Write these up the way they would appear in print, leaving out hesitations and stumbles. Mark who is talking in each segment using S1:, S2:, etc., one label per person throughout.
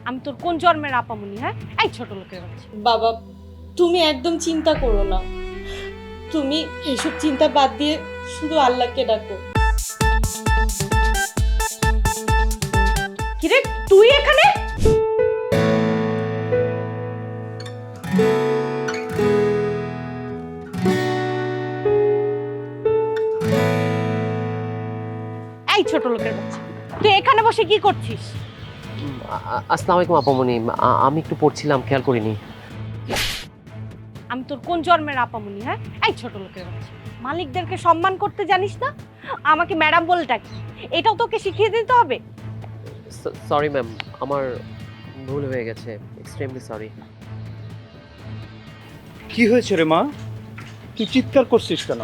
S1: আমি তোর কোন জন্মের আপামনি? হ্যাঁ, এই ছোট লোকের বাচ্চা।
S2: বাবা, তুমি একদম চিন্তা করো না। তুমি এসব চিন্তা বাদ দিয়ে শুধু আল্লাহকে ডাকো।
S1: কিরে তুই এখানে? এই ছোট লোকের বাচ্চা, তুই এখানে বসে কি করছিস?
S3: আসসালামু আলাইকুম আপামনি, আমি একটু পড়ছিলাম, খেয়াল করিনি।
S1: আমি তোর কোন জন্মের আপামনি? হ্যাঁ, এই ছোট লোকের বাচ্চা, মালিকদেরকে সম্মান করতে জানিস না? আমাকে ম্যাডাম বলে ডাকি, এটাও তোকে শিখিয়ে দিতে হবে?
S3: সরি ম্যাম, আমার ভুল হয়ে গেছে, এক্সট্রিমলি সরি।
S4: কি হয়েছে রে মা, তুই চিৎকার করছিস কেন?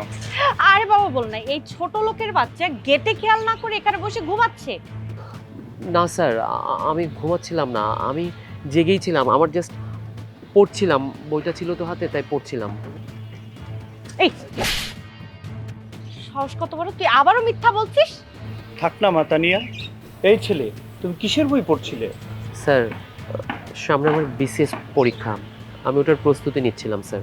S1: আরে বাবা বল না, এই ছোট লোকের বাচ্চা গেটে খেয়াল না করে এখানে বসে ঘুমাচ্ছে।
S3: না স্যার, আমি ঘুমাচ্ছিলাম না, আমি জেগেই ছিলাম, আমার জাস্ট পড়ছিলাম, বইটা ছিল তো হাতে, তাই পড়ছিলাম।
S1: এই সাহস কত বড়, তুই আবারও মিথ্যা বলছিস?
S4: থাক না মাতানিয়া। এই ছেলে, তুমি কিসের বই পড়ছিলে?
S3: স্যার, সামনে আমার বিসিএস পরীক্ষা, আমি ওটার প্রস্তুতি নিচ্ছিলাম স্যার।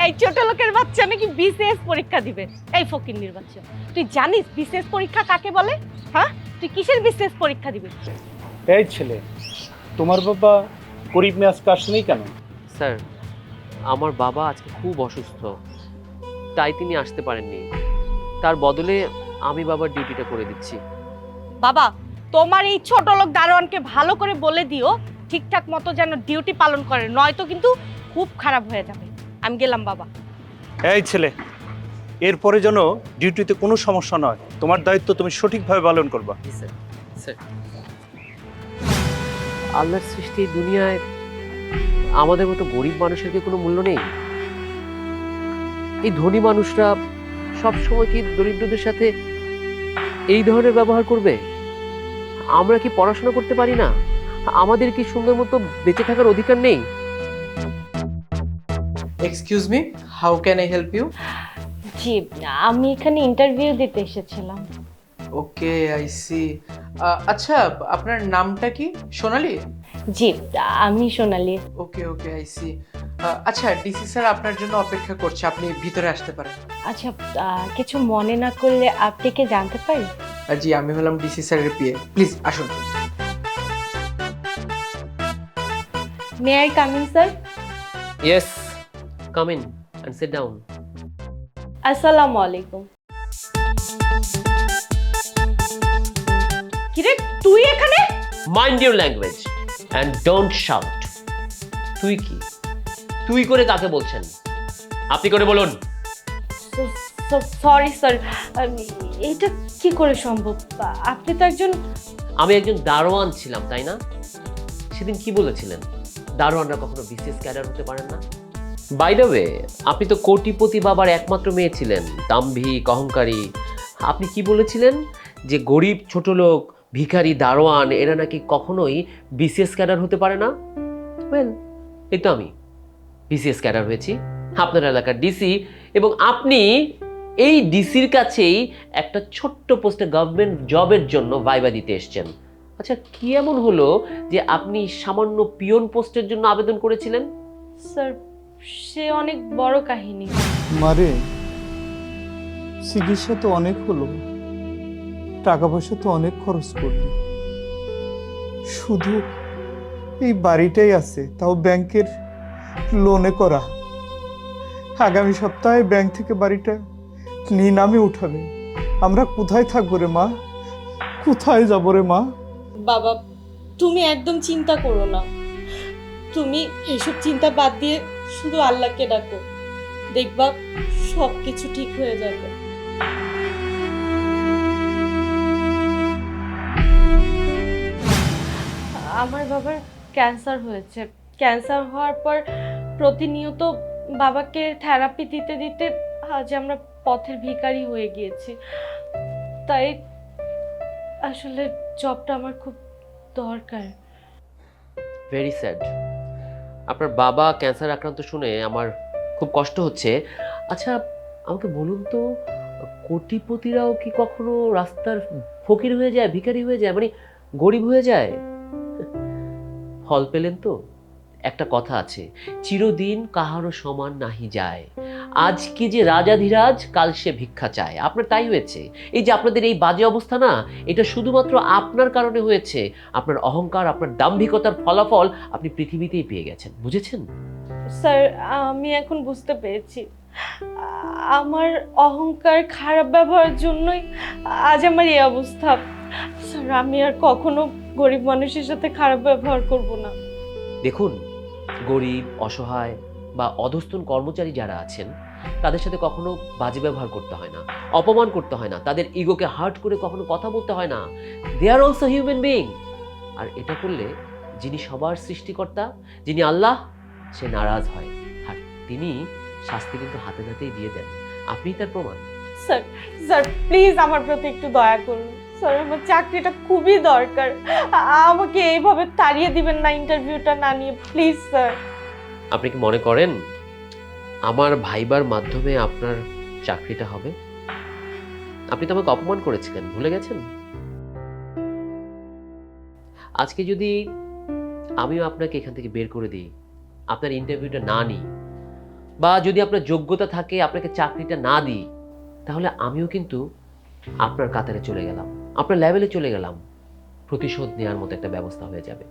S1: এই ছোট লোকের বাচ্চা নাকি বিসিএস পরীক্ষা দিবে? এই ফকিন্নির বাচ্চা, তুই জানিস বিসিএস পরীক্ষা কাকে বলে? হ্যাঁ, তুই কিসের বিসিএস পরীক্ষা দিবি?
S4: এই ছেলে, তোমার বাবা গরিব মেয়ে আজকে আসেনি কেন?
S3: স্যার, আমার বাবা আজকে খুব অসুস্থ, তাই তিনি আসতে পারেননি, তার বদলে আমি বাবার ডিউটিটা করে দিচ্ছি।
S1: বাবা, তোমার এই ছোট লোক দারোয়ানকে ভালো করে বলে দিও ঠিকঠাক মতো যেন ডিউটি পালন করে, নয়তো কিন্তু খুব খারাপ হয়ে যাবে। আমি গেলাম বাবা।
S4: এই ছেলে, এরপরে যেন ডিউটিতে কোনো সমস্যা নয়, তোমার দায়িত্ব তুমি সঠিকভাবে পালন করবা।
S3: জি স্যার। স্যার, আল্লাহর সৃষ্টি এই দুনিয়ায় আমাদের মতো গরিব মানুষের কি কোনো মূল্য নেই? এই ধনী মানুষরা সবসময় কি দরিদ্রদের সাথে এই ধরনের ব্যবহার করবে? আমরা কি পড়াশোনা করতে পারি না? আমাদের কি সুন্দর মতো বেঁচে থাকার অধিকার নেই?
S5: Excuse me, how can I help you?
S1: জি, আমি এখানে ইন্টারভিউ দিতে এসেছিলাম।
S5: Okay, I see. আচ্ছা, আপনার নামটা কি? সোনালি?
S1: জি, আমি Sonali.
S5: Okay okay, I see. আচ্ছা, ডিসি স্যার আপনার জন্য অপেক্ষা করছে, আপনি ভিতরে আসতে পারেন।
S1: আচ্ছা, কিছু মনে না করলে আপনি কি জানতে পারি?
S5: জি, আমি হলাম ডিসি স্যারের পিএ, প্লিজ আসুন।
S1: May I coming sir?
S3: Yes, come in and sit down.
S1: আসসালামু আলাইকুম। কিরে তুই এখানে?
S3: Mind your language and don't shout. তুই কি, তুই করে কাকে বলছেন? আপনি করে বলুন।
S1: সরি স্যার, এটা কি করে সম্ভব? আপনি তো একজন...
S3: আমি একজন দারোয়ান ছিলাম, তাই না? সেদিন কি বলেছিলেন, দারোয়ানরা কখনো বিসিএস ক্যাডার হতে পারেন না? বাই দ্য ওয়ে, আপনি তো কোটিপতি বাবার একমাত্র মেয়ে ছিলেন, দাম্ভিক অহংকারী। আপনি কি বলেছিলেন যে গরিব ছোট লোক ভিখারি দারোয়ান এরা নাকি কখনোই বিসিএস ক্যাডার হতে পারে না? ওয়েল, এই তো আমি বিসিএস ক্যাডার হয়েছি, আপনার এলাকার ডিসি, এবং আপনি এই ডিসির কাছেই একটা ছোট্ট পোস্টে গভর্নমেন্ট জবের জন্য ভাইবা দিতে এসেছেন। আচ্ছা, কি এমন হলো যে আপনি সামান্য পিয়ন পোস্টের জন্য আবেদন করেছিলেন?
S1: স্যার, সে অনেক বড় কাহিনী।
S6: মারে, চিকিৎসা তো অনেক হলো, টাকা পয়সা তো অনেক খরচ করলি, শুধু এই বাড়িটাই আছে, তাও ব্যাংকের লোনে করা। আগামী সপ্তাহে ব্যাংক থেকে বাড়িটা নিলামে উঠাবে। আমরা কোথায় থাকবো রে মা, কোথায় যাবো রে মা?
S2: বাবা, তুমি একদম চিন্তা করো না। তুমি এসব চিন্তা বাদ দিয়ে শুধু আল্লাহকে ডাকো, দেখবা সব কিছু ঠিক হয়ে যাবে।
S1: আমার বাবার ক্যান্সার হয়েছে। ক্যান্সার হওয়ার পর প্রতিনিয়ত বাবাকে থেরাপি দিতে দিতে আজ আমরা পথের ভিখারি হয়ে গিয়েছি। তাই আসলে জবটা আমার খুব দরকার।
S3: ভেরি স্যাড, আপনার বাবা ক্যান্সার আক্রান্ত শুনে আমার খুব কষ্ট হচ্ছে। আচ্ছা, আমাকে বলুন তো, কোটিপতিরাও কি কখনো রাস্তার ফকির হয়ে যায়, ভিখারি হয়ে যায়, মানে গরিব হয়ে যায়? ফল পেলেন তো? একটা কথা আছে, চিরদিন কাহারও সমান নাহি যায়। আজকে যে রাজাধিরাজ, কাল সে ভিক্ষা চায়। আপনার তাই হয়েছে। এই যে আপনাদের এই বাজে অবস্থা না, এটা শুধুমাত্র আপনার কারণে হয়েছে। আপনার অহংকার, আপনার দাম্ভিকতার ফলাফল আপনি পৃথিবীতেই পেয়ে গেছেন, বুঝেছেন?
S1: স্যার, আমি এখন বুঝতে পেরেছি আমার অহংকার, খারাপ ব্যবহারের জন্যই আজ আমার এই অবস্থা। স্যার, আমি আর কখনো গরিব মানুষের সাথে খারাপ ব্যবহার করব না।
S3: দেখুন, গরিব, অসহায় বা অধস্তন কর্মচারী যারা আছেন, তাদের সাথে কখনো বাজে ব্যবহার করতে হয় না, অপমান করতে হয় না, তাদের ইগোকে হার্ট করে কখনো কথা বলতে হয় না। দে আর অলসো হিউম্যান বিইং। আর এটা করলে যিনি সবার সৃষ্টিকর্তা, যিনি আল্লাহ, সে নারাজ হয়। আর তিনি শাস্তি কিন্তু হাতে নাতেই দিয়ে দেন। আপনিই তার প্রমাণ।
S1: স্যার, স্যার প্লিজ আমার প্রতি একটু দয়া করুন। স্যার, আমার চাকরিটা খুবই দরকার। আমাকে এইভাবে তাড়িয়ে দিবেন না ইন্টারভিউটা না নিয়ে, প্লিজ স্যার।
S3: আপনি কি মনে করেন আমার ভাইবার মাধ্যমে আপনার চাকরিটা হবে? আপনি তো আমাকে অপমান করেছিলেন, ভুলে গেছেন? আজকে যদি আমিও আপনাকে এখান থেকে বের করে দিই, আপনার ইন্টারভিউটা না নিই, বা যদি আপনার যোগ্যতা থাকে আপনাকে চাকরিটা না দিই, তাহলে আমিও কিন্তু আপনার কাতারে চলে গেলাম, আপনার লেভেলে চলে গেলাম। প্রতিশোধ নেওয়ার মতো একটা ব্যবস্থা হয়ে যাবে।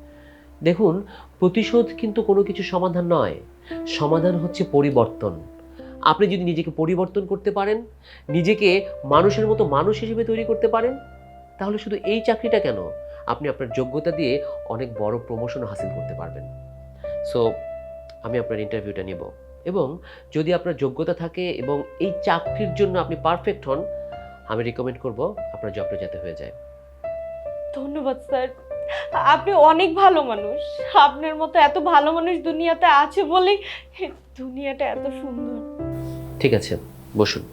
S3: দেখুন, প্রতিশোধ কিন্তু কোনো কিছু সমাধান নয়। সমাধান হচ্ছে পরিবর্তন। আপনি যদি নিজেকে পরিবর্তন করতে পারেন, নিজেকে মানুষের মতো মানুষ হিসেবে তৈরি করতে পারেন, তাহলে শুধু এই চাকরিটা কেন, আপনি আপনার যোগ্যতা দিয়ে অনেক বড় প্রমোশন হাসিল করতে পারবেন। সো আমি আপনার ইন্টারভিউটা নেব, এবং যদি আপনার যোগ্যতা থাকে এবং এই চাকরির জন্য আপনি পারফেক্ট হন, আমি রিকমেন্ড করব আপনার জবটা যাতে হয়ে যায়।
S1: ধন্যবাদ স্যার, আপনি অনেক ভালো মানুষ। আপনার মতো এত ভালো মানুষ দুনিয়াতে আছে বলেই দুনিয়াটা এত সুন্দর।
S3: ঠিক আছে, বসুন।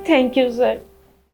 S1: Thank you sir.